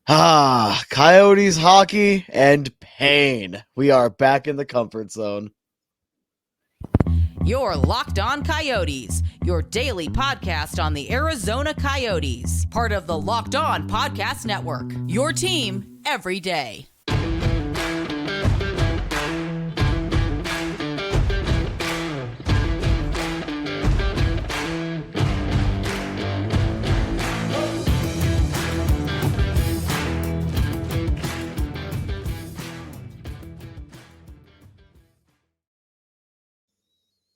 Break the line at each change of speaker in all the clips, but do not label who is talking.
Coyotes hockey and pain. We are back in the comfort zone.
You're Locked On Coyotes, your daily podcast on the Arizona Coyotes, part of the Locked On Podcast Network. Your team every day.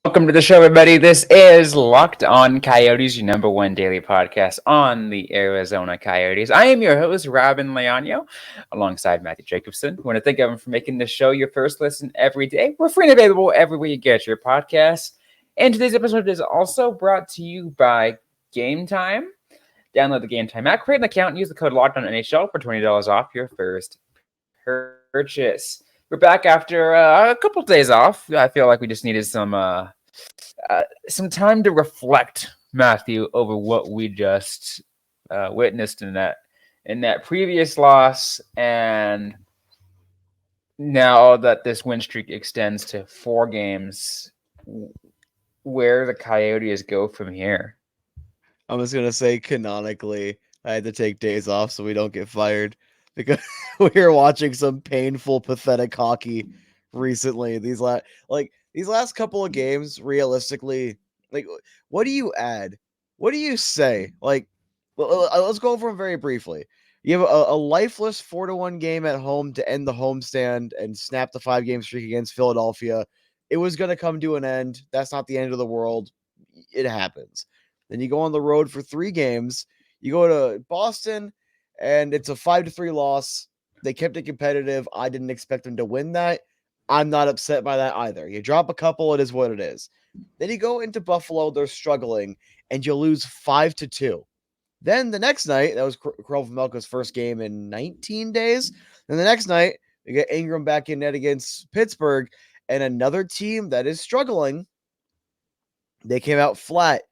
Welcome to the show, everybody. This is Locked On Coyotes, your number one daily podcast on the Arizona Coyotes. I am your host, Robyn Matt, alongside Matthew Jacobson. We want to thank everyone for making this show your first listen every day. We're free and available everywhere you get your podcasts. And today's episode is also brought to you by Gametime. Download the Gametime app, create an account, and use the code LOCKEDONNHL for $20 off your first purchase. We're back after a couple of days off. I feel like we just needed some time to reflect, Matthew, over what we just witnessed in that previous loss, and now that this win streak extends to 4 games, where the Coyotes go from here.
I'm just gonna say, canonically, I had to take days off so we don't get fired because we were watching some painful, pathetic hockey recently. These last couple of games, realistically, what do you add? What do you say? Let's go over them very briefly. You have a lifeless 4-1 game at home to end the homestand and snap the 5-game streak against Philadelphia. It was going to come to an end. That's not the end of the world. It happens. Then you go on the road for 3 games. You go to Boston, and it's a 5-3 loss. They kept it competitive. I didn't expect them to win that. I'm not upset by that either. You drop a couple, it is what it is. Then you go into Buffalo, they're struggling, and you lose 5-2. Then the next night, that was Kirill Vejmelka's first game in 19 days. And the next night, you get Ingram back in net against Pittsburgh, and another team that is struggling. They came out flat.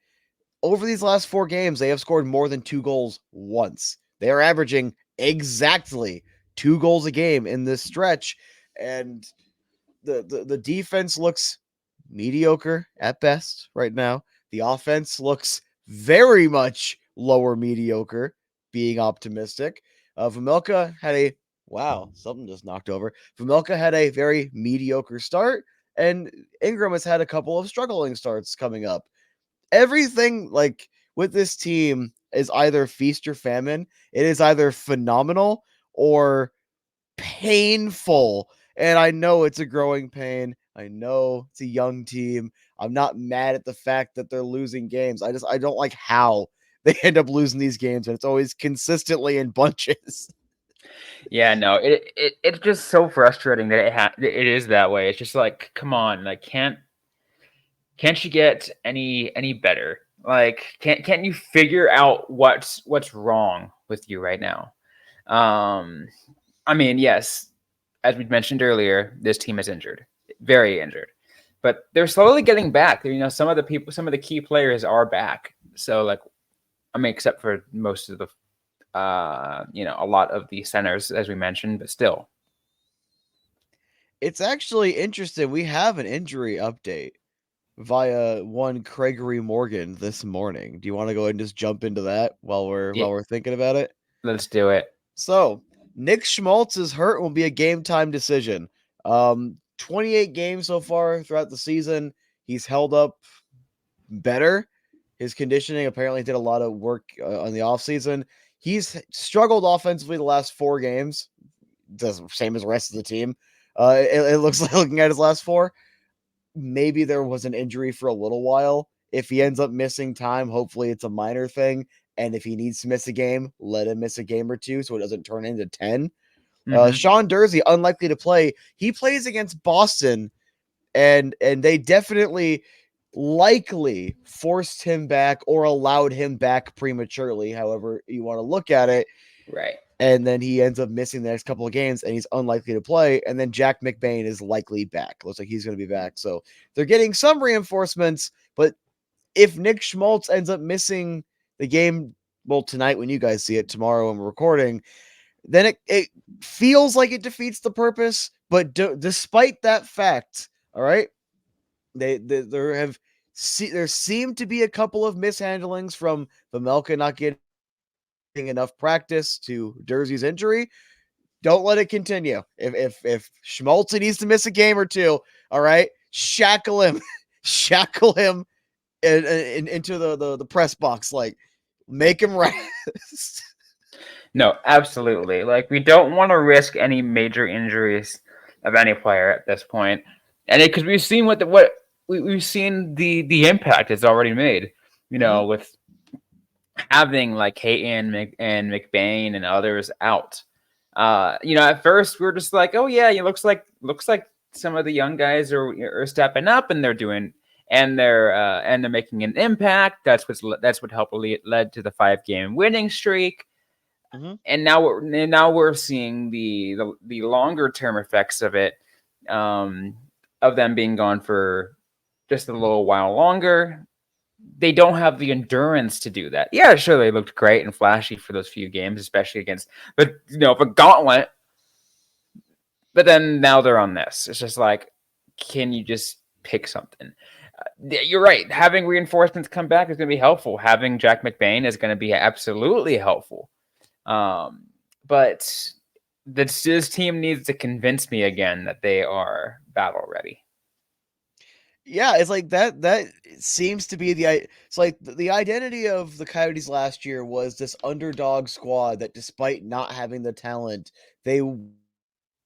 Over these last 4 games, they have scored more than 2 goals once. They are averaging exactly 2 goals a game in this stretch, and the defense looks mediocre at best right now. The offense looks very much lower mediocre, being optimistic. Vejmelka had something just knocked over. Vejmelka had a very mediocre start, and Ingram has had a couple of struggling starts coming up. Everything with this team is either feast or famine. It is either phenomenal or painful. And I know it's a growing pain. I know it's a young team. I'm not mad at the fact that they're losing games. I don't like how they end up losing these games, and it's always consistently in bunches.
Yeah, no, it's just so frustrating that it is that way. It's just like, come on, can't you get any better? Can't you figure out what's wrong with you right now? I mean, yes, as we mentioned earlier, this team is injured, very injured, but they're slowly getting back. Some of the key players are back. So except for most of the, a lot of the centers, as we mentioned, but still.
It's actually interesting. We have an injury update via one Gregory Morgan this morning. Do you want to go ahead and just jump into that while we're thinking about it?
Let's do it.
So Nick Schmaltz is hurt and will be a game time decision. 28 games so far throughout the season. He's held up better. His conditioning apparently did a lot of work on the offseason. He's struggled offensively the last 4 games. The same as the rest of the team. It looks like, looking at his last 4. Maybe there was an injury for a little while. If he ends up missing time, hopefully it's a minor thing. And if he needs to miss a game, let him miss a game or 2 so it doesn't turn into 10. Sean Durzi, unlikely to play. He plays against Boston, and they definitely likely forced him back or allowed him back prematurely, however you want to look at it.
Right.
And then he ends up missing the next couple of games, and he's unlikely to play. And then Jack McBain is likely back. Looks like he's going to be back. So they're getting some reinforcements, but if Nick Schmaltz ends up missing the game, well, tonight when you guys see it, tomorrow when we're recording, then it feels like it defeats the purpose. But despite that fact, all right, there seem to be a couple of mishandlings from Vejmelka not getting enough practice to Durzi's injury. Don't let it continue. If Schmaltz needs to miss a game or two, all right, shackle him, shackle him into the press box, like make him rest.
No, absolutely. Like, we don't want to risk any major injuries of any player at this point, and because we've seen we've seen the impact it's already made. With having like Hayton and McBain and others out. At first we were just like, oh yeah, it looks like some of the young guys are stepping up and they're making an impact. That's what helped led to the 5-game winning streak. And now we're seeing the longer term effects of it, of them being gone for just a little while longer. They don't have the endurance to do that. Yeah, sure, they looked great and flashy for those few games, especially against a gauntlet. But then now they're on this. It's just like, can you just pick something? You're right. Having reinforcements come back is going to be helpful. Having Jack McBain is going to be absolutely helpful. But this team needs to convince me again that they are battle ready.
Yeah, it's like that seems to be it's like the identity of the Coyotes last year was this underdog squad that, despite not having the talent, they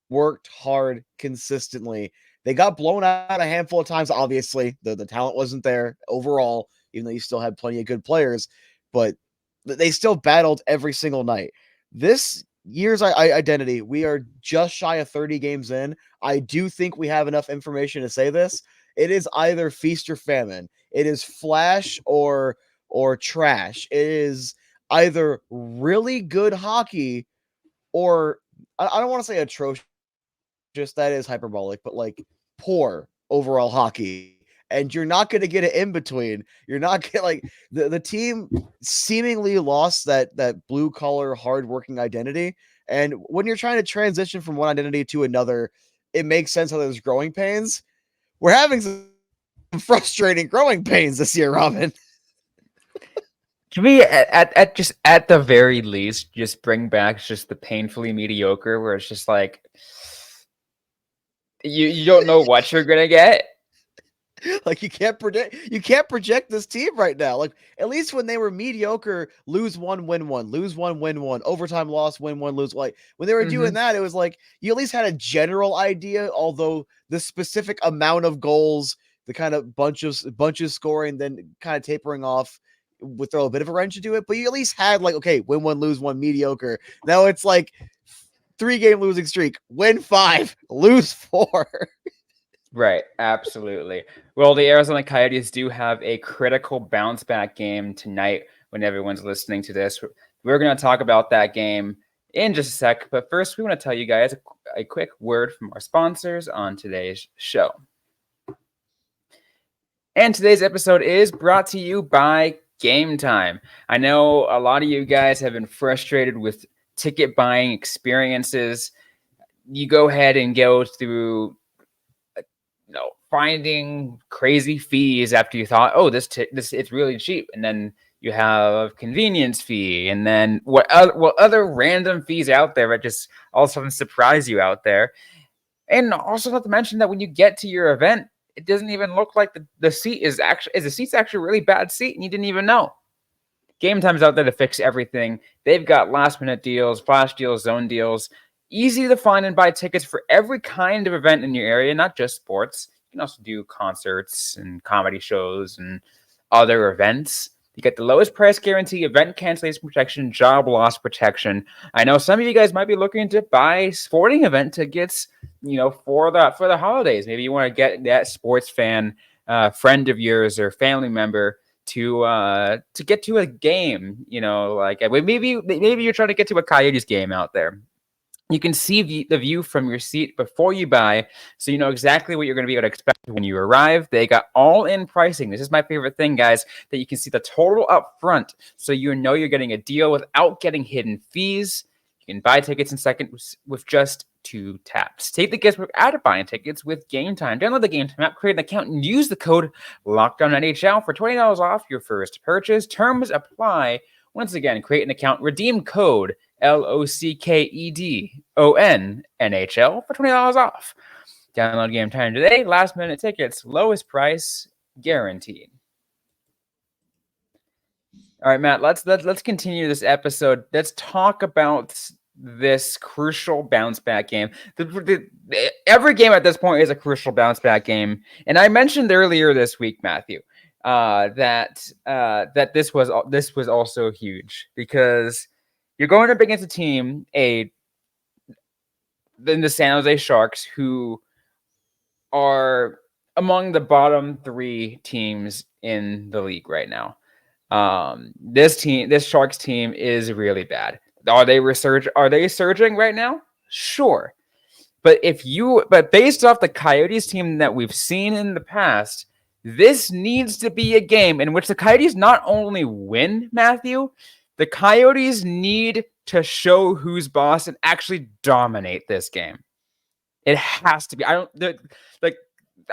worked hard consistently. They got blown out a handful of times. Obviously, the talent wasn't there overall, even though you still had plenty of good players, but they still battled every single night. This year's identity, we are just shy of 30 games in. I do think we have enough information to say this. It is either feast or famine. It is flash or trash. It is either really good hockey or, I don't want to say atrocious, that is hyperbolic, but like poor overall hockey. And you're not going to get it in between. You're not going to, like, the team seemingly lost that blue collar hardworking identity. And when you're trying to transition from one identity to another, it makes sense how there's growing pains. We're having some frustrating growing pains this year, Robyn.
Can we, at the very least, just bring back just the painfully mediocre, where it's just like you don't know what you're gonna get.
Like, you can't project this team right now. Like, at least when they were mediocre, lose one, win one, lose one, win one, overtime loss, win one, lose. Like, when they were doing that, it was like you at least had a general idea, although the specific amount of goals, the kind of bunches scoring, then kind of tapering off would throw a bit of a wrench into it. But you at least had, like, okay, win one, lose one, mediocre. Now it's like 3-game losing streak, win 5, lose 4.
Right, absolutely. Well, the Arizona Coyotes do have a critical bounce back game tonight when everyone's listening to this. We're going to talk about that game in just a sec, but first we want to tell you guys a quick word from our sponsors on today's show. And today's episode is brought to you by Gametime. I know a lot of you guys have been frustrated with ticket buying experiences. You go ahead and go through finding crazy fees after you thought, oh, this it's really cheap, and then you have convenience fee, and then what other random fees out there that just all of a sudden surprise you out there. And also, not to mention that when you get to your event, it doesn't even look like the seat is the seat's actually a really bad seat, and you didn't even know. Gametime's out there to fix everything. They've got last minute deals, flash deals, zone deals. Easy to find and buy tickets for every kind of event in your area, not just sports. You can also do concerts and comedy shows and other events. You get the lowest price guarantee, event cancellation protection, job loss protection. I know some of you guys might be looking to buy sporting event tickets, for the holidays. Maybe you want to get that sports fan, friend of yours or family member to get to a game. Maybe you're trying to get to a Coyotes game out there. You can see the view from your seat before you buy, so you know exactly what you're going to be able to expect when you arrive. They got all-in pricing. This is my favorite thing, guys, that you can see the total up front, so you know you're getting a deal without getting hidden fees. You can buy tickets in seconds with just 2 taps. Take the without buying tickets with Gametime. Download the Gametime app, create an account, and use the code LOCKEDONNHL for $20 off your first purchase. Terms apply. Once again, create an account, redeem code LOCKEDONNHL for $20 off. Download Gametime today. Last minute tickets, lowest price guaranteed. All right, Matt, let's continue this episode. Let's talk about this crucial bounce back game. Every game at this point is a crucial bounce back game. And I mentioned earlier this week, Matthew, that this was also huge because you're going up against a team, in the San Jose Sharks, who are among the bottom 3 teams in the league right now. This Sharks team is really bad. Are they surging right now? Sure. But based off the Coyotes team that we've seen in the past, this needs to be a game in which the Coyotes not only win, Matthew, the Coyotes need to show who's boss and actually dominate this game. It has to be.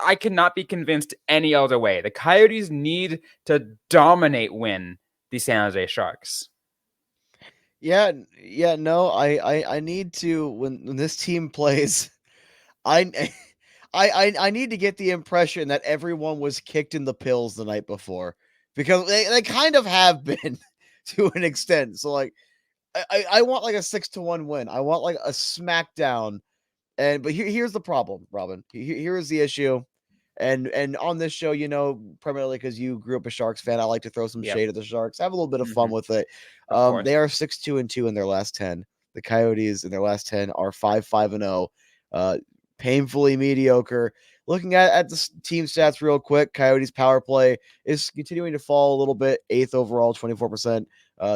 I cannot be convinced any other way. The Coyotes need to win the San Jose Sharks.
Yeah, no, I need to when this team plays, I I need to get the impression that everyone was kicked in the pills the night before because they kind of have been to an extent. So like I want like a 6-1 win. I want like a smackdown. But here's the problem, Robyn. Here is the issue. And on this show, primarily because you grew up a Sharks fan, I like to throw some shade at the Sharks, have a little bit of fun with it. They are 6-2 in their last 10. The Coyotes in their last 10 are 5-5-0. Painfully mediocre. Looking at the team stats real quick, Coyotes power play is continuing to fall a little bit. 8th overall, 24%.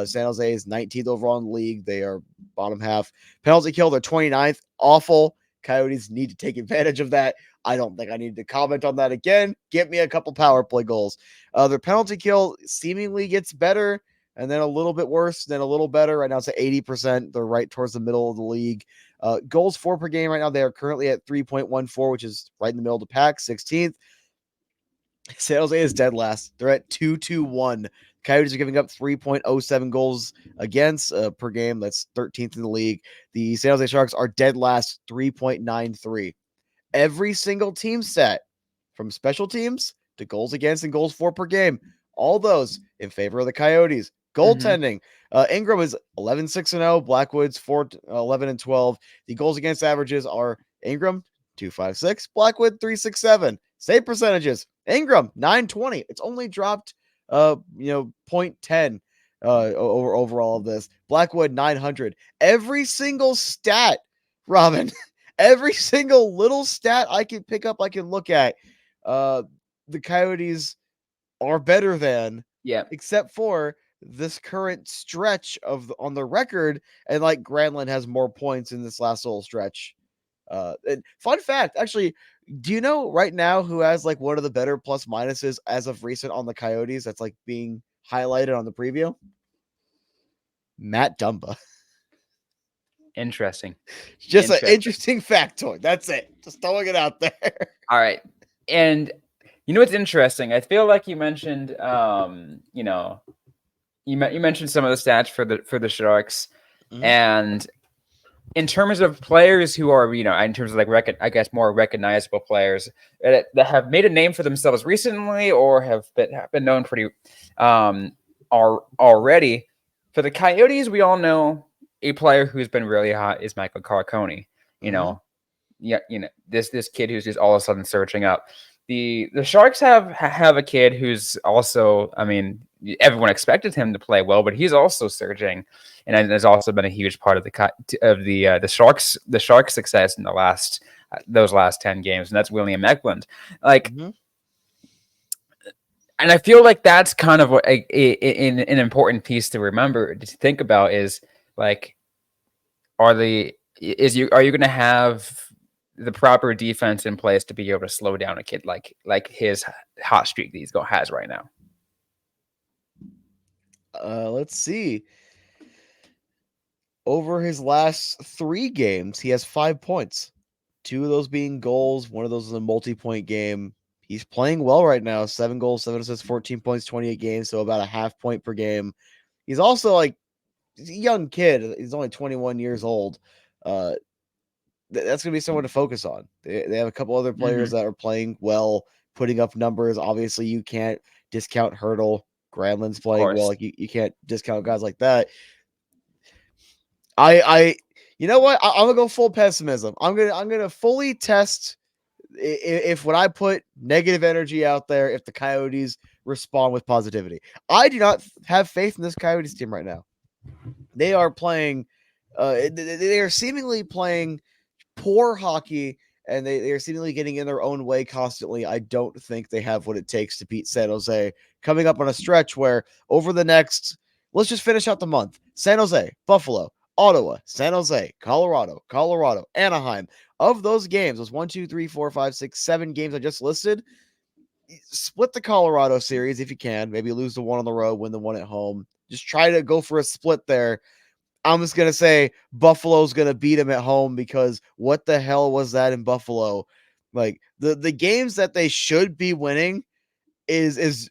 San Jose is 19th overall in the league. They are bottom half. Penalty kill, they're 29th. Awful. Coyotes need to take advantage of that. I don't think I need to comment on that again. Get me a couple power play goals. Their penalty kill seemingly gets better and then a little bit worse, then a little better. Right now it's at 80%. They're right towards the middle of the league. Goals for per game right now, they are currently at 3.14, which is right in the middle of the pack, 16th. San Jose is dead last. They're at 2.21. Coyotes are giving up 3.07 goals against per game. That's 13th in the league. The San Jose Sharks are dead last, 3.93. Every single team set, from special teams to goals against and goals for per game, all those in favor of the Coyotes. Goaltending. Ingram is 11-6-0. Blackwood's 4-11-12. The goals against averages are Ingram 2.56, Blackwood 3.67. Save percentages. Ingram 9.20. It's only dropped 0.10 over overall of this. Blackwood 900. Every single stat, Robyn, every single little stat I can pick up, I can look at. The Coyotes are better than, except for this current stretch on the record, and like Granlund has more points in this last little stretch. And fun fact, actually, do you know right now who has like one of the better plus minuses as of recent on the Coyotes that's like being highlighted on the preview? Matt Dumba.
Interesting.
Just an interesting factoid. That's it. Just throwing it out there.
All right. And you know what's interesting? I feel like you mentioned you mentioned some of the stats for the Sharks, and in terms of players who are, in terms of like I guess more recognizable players that have made a name for themselves recently or have been known pretty already. For the Coyotes, we all know a player who's been really hot is Michael Carcone. This kid who's just all of a sudden surging up. The Sharks have a kid who's also, everyone expected him to play well, but he's also surging, and has also been a huge part of the Sharks' success in those last 10 games, and that's William Eklund. And I feel like that's kind of an important piece to remember, to think about, is like, are you going to have the proper defense in place to be able to slow down a kid like his hot streak that he's has right now?
Let's see. over his last 3 games, he has 5 points. 2 of those being goals, one of those is a multi-point game. He's playing well right now. 7 goals, 7 assists, 14 points, 28 games, so about a half point per game. He's also like he's a young kid. He's only 21 years old. That's going to be someone to focus on. They have a couple other players that are playing well, putting up numbers. Obviously, you can't discount Hurdle. Granlund's playing well. Like you can't discount guys like that. You know what? I'm gonna go full pessimism. I'm gonna fully test if when I put negative energy out there, if the Coyotes respond with positivity. I do not have faith in this Coyotes team right now. They are playing. They are seemingly playing poor hockey, and they are seemingly getting in their own way constantly. I don't think they have what it takes to beat San Jose. Coming up on a stretch where over the next, let's just finish out the month: San Jose, Buffalo, Ottawa, San Jose, Colorado, Anaheim. Of those games, those 1, 2, 3, 4, 5, 6, 7 games I just listed, split the Colorado series if you can. Maybe lose the one on the road, win the one at home. Just try to go for a split there. I'm just going to say Buffalo's going to beat him at home because what the hell was that in Buffalo? Like the games that they should be winning is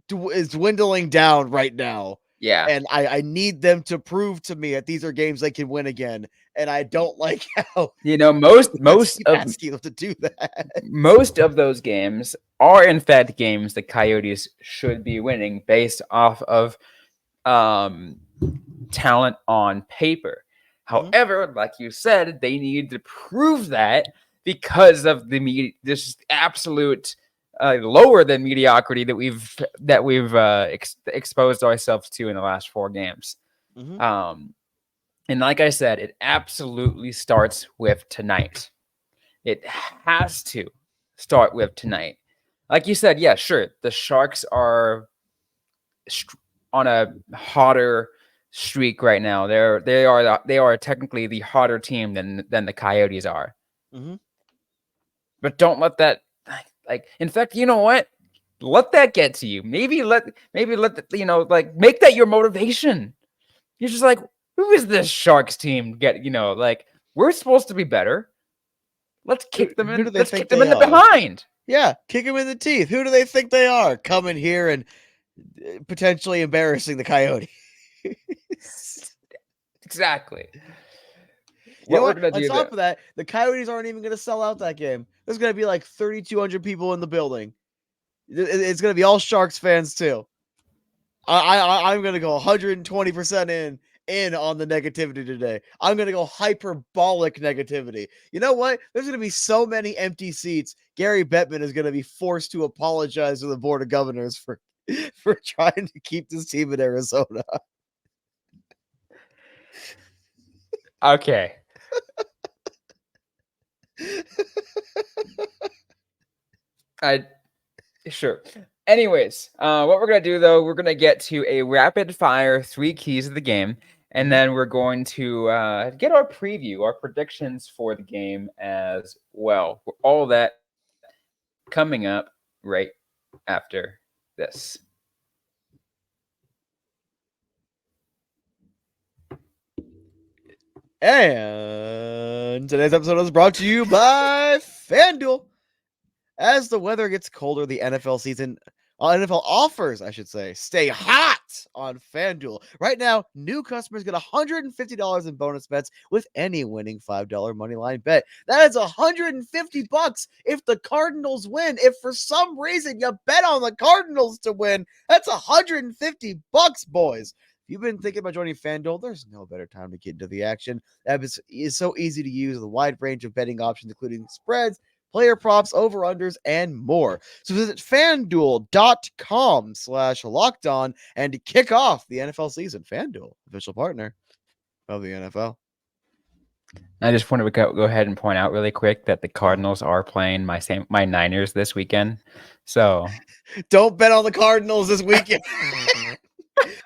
dwindling down right now.
Yeah.
And I need them to prove to me that these are games they can win again. And I don't like how
most of
asking them to do that.
Most of those games are in fact games the Coyotes should be winning based off of talent on paper. However, like you said, they need to prove that because of this absolute lower than mediocrity that we've exposed ourselves to in the last 4 games. And like I said, it absolutely starts with tonight. It has to start with tonight. Like you said, yeah, sure. The Sharks are on a hotter streak right now. They are technically the hotter team than the Coyotes are. But don't let that in fact, you know what? Let that get to you. Maybe let make that your motivation. You're just like, who is this Sharks team? We're supposed to be better. Let's kick them in. Let's kick them in the behind.
Yeah, kick them in the teeth. Who do they think they are? Coming here and potentially embarrassing the Coyotes.
Exactly.
You know what? On top of that, the Coyotes aren't even going to sell out that game. There's going to be like 3,200 people in the building. It's going to be all Sharks fans too. I'm going to go 120% in on the negativity today. I'm going to go hyperbolic negativity. You know what? There's going to be so many empty seats. Gary Bettman is going to be forced to apologize to the Board of Governors for trying to keep this team in Arizona.
Okay. Sure. Anyways, what we're going to do, though, we're going to get to a rapid fire 3 keys of the game, and then we're going to get our preview, our predictions for the game as well. All that coming up right after this.
And today's episode is brought to you by FanDuel. As the weather gets colder, the NFL offers, I should say, stay hot on FanDuel. Right now, new customers get $150 in bonus bets with any winning $5 moneyline bet. That is $150 if the Cardinals win. If for some reason you bet on the Cardinals to win, that's $150, boys. If you've been thinking about joining FanDuel, there's no better time to get into the action. The app is so easy to use with a wide range of betting options, including spreads, player props, over-unders, and more. So visit FanDuel.com/lockedon and to kick off the NFL season. FanDuel, official partner of the NFL.
I just wanted to go ahead and point out really quick that the Cardinals are playing my Niners this weekend. So
don't bet on the Cardinals this weekend.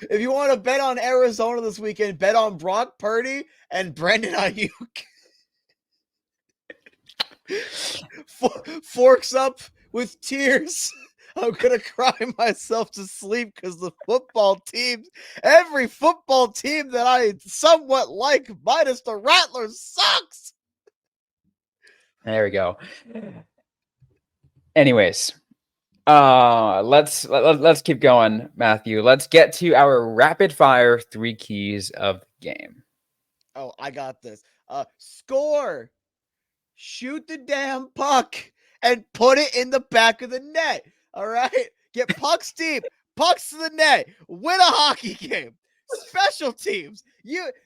If you want to bet on Arizona this weekend, bet on Brock Purdy and Brandon Ayuk. Forks up with tears I'm gonna cry myself to sleep because the football teams, every football team that I somewhat like, minus the Rattlers, sucks.
There we go. Anyways, let's keep going, Matthew. Let's get to our rapid fire 3 keys of the game.
Oh, I got this. Score, shoot the damn puck, and put it in the back of the net. All right, get pucks deep, pucks to the net, win a hockey game. Special teams,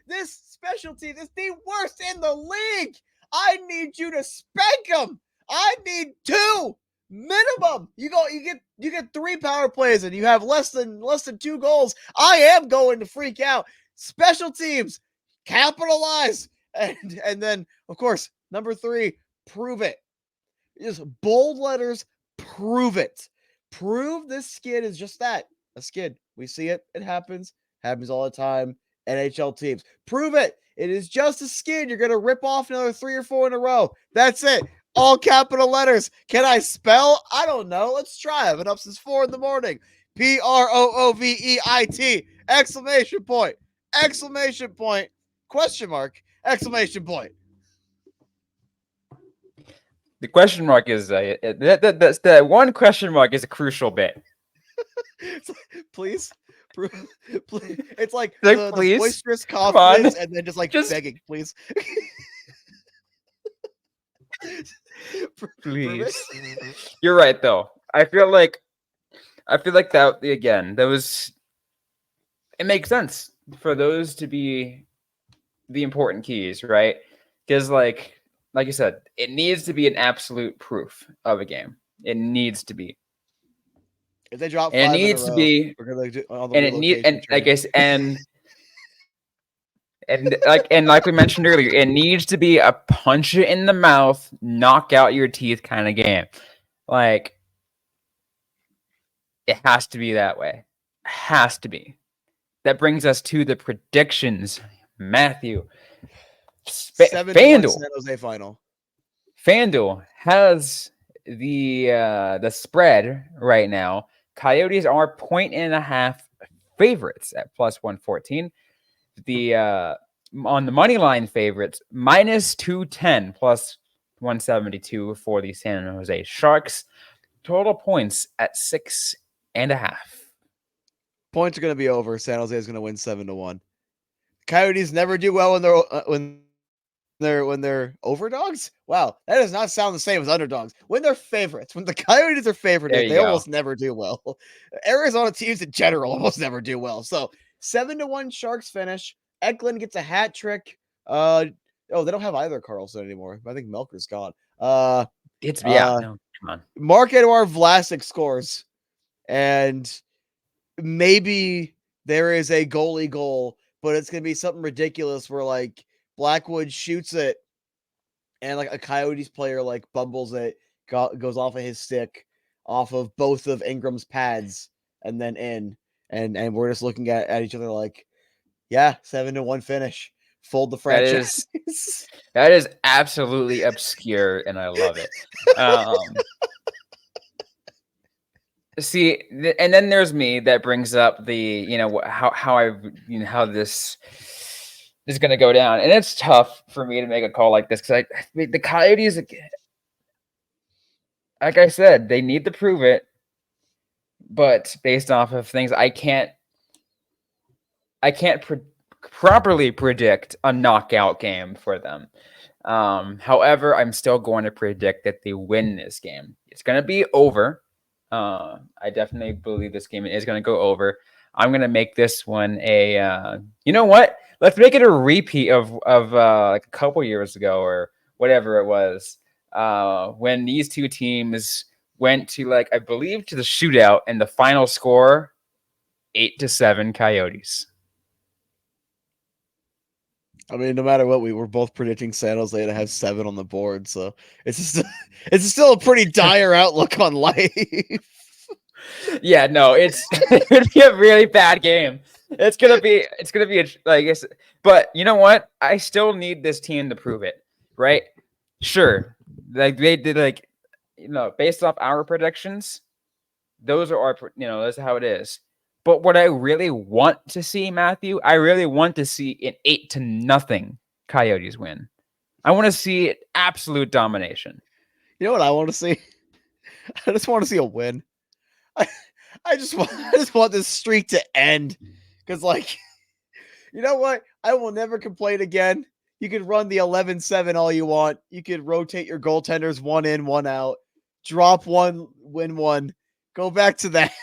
this special team is the worst in the league. I need you to spank them. I need 2 minimum. You get 3 power plays and you have less than 2 goals. I am going to freak out. Special teams, capitalize, and then of course number 3, prove it. Just bold letters, prove it. Prove this skid is just that, a skid. We see it. It happens all the time. NHL teams, prove it. It is just a skid. You're going to rip off another 3 or 4 in a row. That's it. All capital letters. Can I spell? I don't know. Let's try. I've been up since 4 in the morning. PROOVEIT! Exclamation point. Exclamation point. Question mark. Exclamation point.
The question mark is the one question mark is a crucial bit.
Please. It's like
Like,
the
please,
boisterous confidence and then just begging, please.
Please. You're right though. I feel like that again, it makes sense for those to be the important keys, right? Because like you said, it needs to be an absolute proof of a game. It needs to be.
If they drop 5
and it needs
in a row,
to be,
we're gonna do all the
and it need, and
train.
I guess, and like we mentioned earlier, it needs to be a punch it in the mouth, knock out your teeth kind of game. Like, it has to be that way. Has to be. That brings us to the predictions, Matthew. FanDuel.
San Jose final.
FanDuel has the spread right now. Coyotes are 1.5 favorites at plus 114. The on the money line favorites minus 210 plus 172 for the San Jose Sharks. Total points at 6.5.
Points are going to be over. San Jose is going to win 7-1. Coyotes never do well when they're overdogs. Wow, that does not sound the same as underdogs. When they're favorites, when the Coyotes are favorites, they almost never do well. Arizona teams in general almost never do well. So 7-1 Sharks finish. Eklund gets a hat trick. They don't have either Carlson anymore. I think Melker's gone.
No, come on.
Marc-Edouard Vlasic scores, and maybe there is a goalie goal, but it's gonna be something ridiculous where like Blackwood shoots it, and like a Coyotes player like bumbles it, goes off of his stick, off of both of Ingram's pads, and then in, and we're just looking at each other like, yeah, 7-1 finish. Fold the franchise.
That is absolutely obscure, and I love it. See, and then there's me that brings up the how this is going to go down, and it's tough for me to make a call like this because the Coyotes, like I said, they need to prove it, but based off of things, I can't properly predict a knockout game for them. However, I'm still going to predict that they win this game. It's going to be over. I definitely believe this game is going to go over. I'm going to make this one you know what? Let's make it a repeat of like a couple years ago or whatever it was, when these two teams went to I believe to the shootout, and the final score 8-7 Coyotes.
I mean, no matter what, we were both predicting San Jose to have 7 on the board, so it's still a pretty dire outlook on life.
Yeah, no, it's gonna be a really bad game. It's gonna be but you know what? I still need this team to prove it, right? Sure, they did based off our predictions, Those are our, that's how it is. But what I really want to see, Matthew, I really want to see an 8-0 Coyotes win. I want to see absolute domination.
You know what I want to see? I just want to see a win. I just want this streak to end. Because, like, you know what? I will never complain again. You can run the 11-7 all you want. You could rotate your goaltenders 1 in, 1 out. Drop 1, win 1. Go back to that.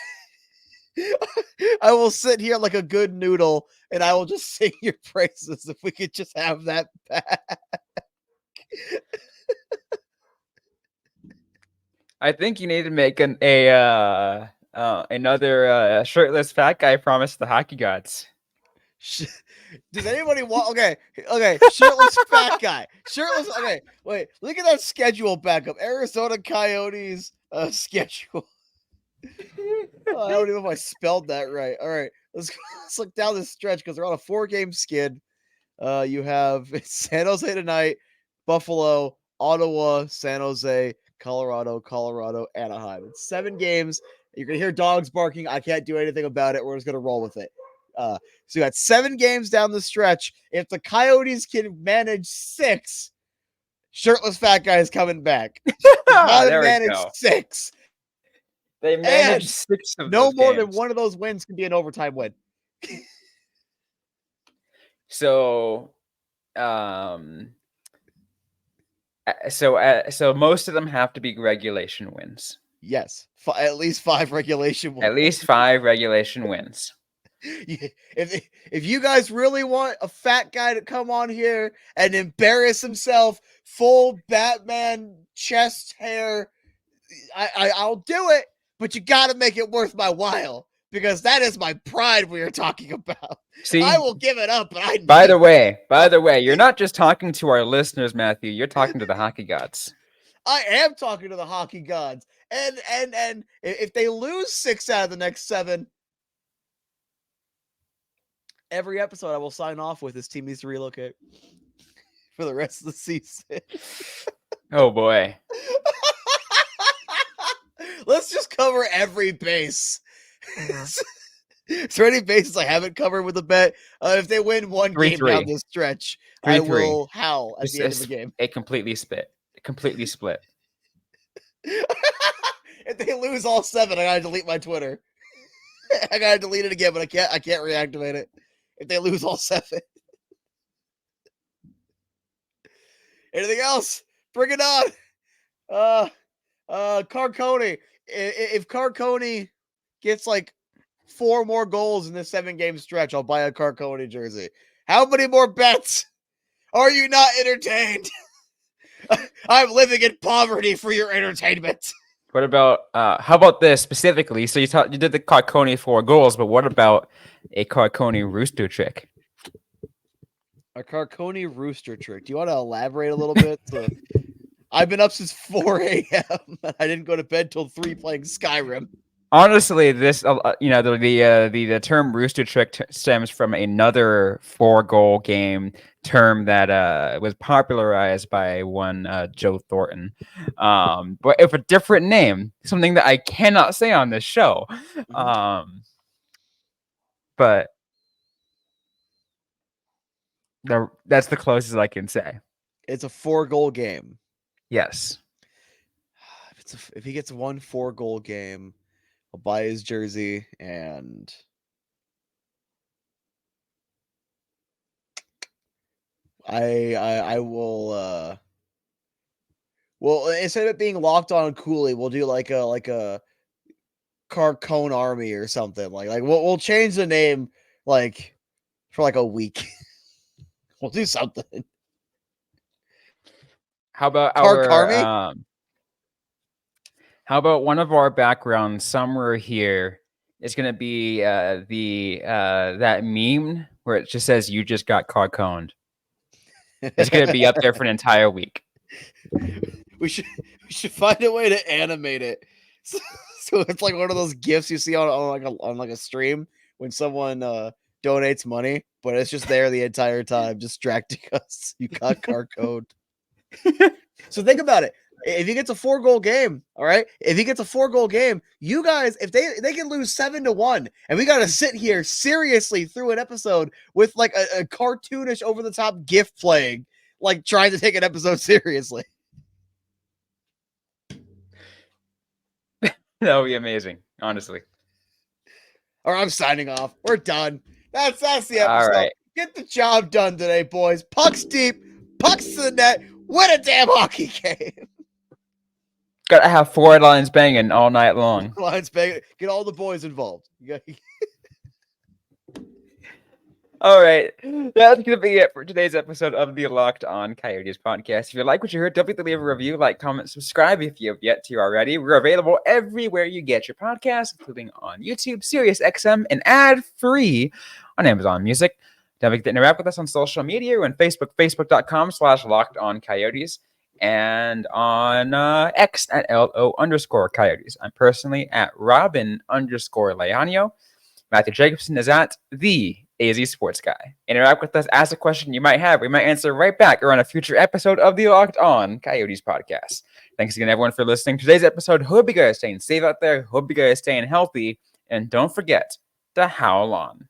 I will sit here like a good noodle, and I will just sing your praises if we could just have that back.
I think you need to make another shirtless fat guy promise the hockey gods.
Does anybody want? Okay, shirtless fat guy, shirtless. Okay, wait, look at that schedule backup. Arizona Coyotes schedule. I don't even know if I spelled that right. All right, let's look down this stretch because they're on a 4-game skid. You have San Jose tonight, Buffalo, Ottawa, San Jose, Colorado, Anaheim. It's 7 games. You're gonna hear dogs barking. I can't do anything about it. We're just gonna roll with it. So you got 7 games down the stretch. If the Coyotes can manage 6, shirtless fat guy is coming back.
There we go.
6.
They managed 6 of
no
those
more
games.
than one of those wins can be an overtime win.
So, so most of them have to be regulation wins.
Yes, at least 5 regulation wins.
At least 5 regulation wins.
If you guys really want a fat guy to come on here and embarrass himself, full Batman chest hair, I'll do it. But you got to make it worth my while, because that is my pride we are talking about.
See,
I will give it up. But
by the way, you're not just talking to our listeners, Matthew. You're talking to the hockey gods.
I am talking to the hockey gods. And if they lose 6 out of the next 7, every episode I will sign off with this team needs to relocate for the rest of the season.
Oh boy.
Let's just cover every base. Is there any bases I haven't covered with a bet? If they win 1 game down this stretch,
3-3.
I will howl at the end of the game.
It completely split.
If they lose all 7, I gotta delete my Twitter. I gotta delete it again, but I can't reactivate it if they lose all 7. Anything else? Bring it on. Carcone. If Carcone gets like 4 more goals in this 7-game stretch, I'll buy a Carcone jersey. How many more bets? Are you not entertained? I'm living in poverty for your entertainment.
What about how about this specifically? So you did the Carcone 4 goals, but what about a Carcone rooster trick?
A Carcone rooster trick. Do you want to elaborate a little bit? I've been up since 4 a.m. I didn't go to bed till 3 playing Skyrim.
Honestly, this the term rooster trick stems from another 4-goal game term that was popularized by one Joe Thornton, but with a different name, something that I cannot say on this show. But that's the closest I can say.
It's a 4-goal game.
Yes.
If he gets 1 4-goal game, I'll buy his jersey and I will well, instead of it being Locked On Cooley, we'll do like a Carcone Army or something. Like we'll change the name like for like a week. We'll do something.
How about how about one of our backgrounds somewhere here is going to be that meme where it just says you just got Carconed. It's going to be up there for an entire week.
We should find a way to animate it. So it's like one of those GIFs you see on a stream when someone donates money, but it's just there the entire time, distracting us. You got Carconed. So think about it. If he gets a 4-goal game, all right. If he gets a 4-goal game, you guys, if they can lose 7-1, and we got to sit here seriously through an episode with like a cartoonish over the top GIF playing, like trying to take an episode seriously.
That would be amazing, honestly.
All right, I'm signing off. We're done. That's the episode.
All right.
Get the job done today, boys. Pucks deep, pucks to the net. Win a damn hockey game.
Gotta have 4 lines banging all night long.
Lines banging. Get all the boys involved.
All right. That's going to be it for today's episode of the Locked On Coyotes podcast. If you like what you heard, don't forget to leave a review, like, comment, subscribe if you have yet to already. We're available everywhere you get your podcasts, including on YouTube, SiriusXM, and ad-free on Amazon Music. Don't forget to interact with us on social media. We're on Facebook, facebook.com/LockedOnCoyotes, and on X at LO_Coyotes. I'm personally at Robyn_Leonio. Matthew Jacobson is at the AZ Sports Guy. Interact with us, ask a question you might have. We might answer right back or on a future episode of the Locked On Coyotes podcast. Thanks again, everyone, for listening to today's episode. Hope you guys are staying safe out there. Hope you guys are staying healthy. And don't forget to howl on.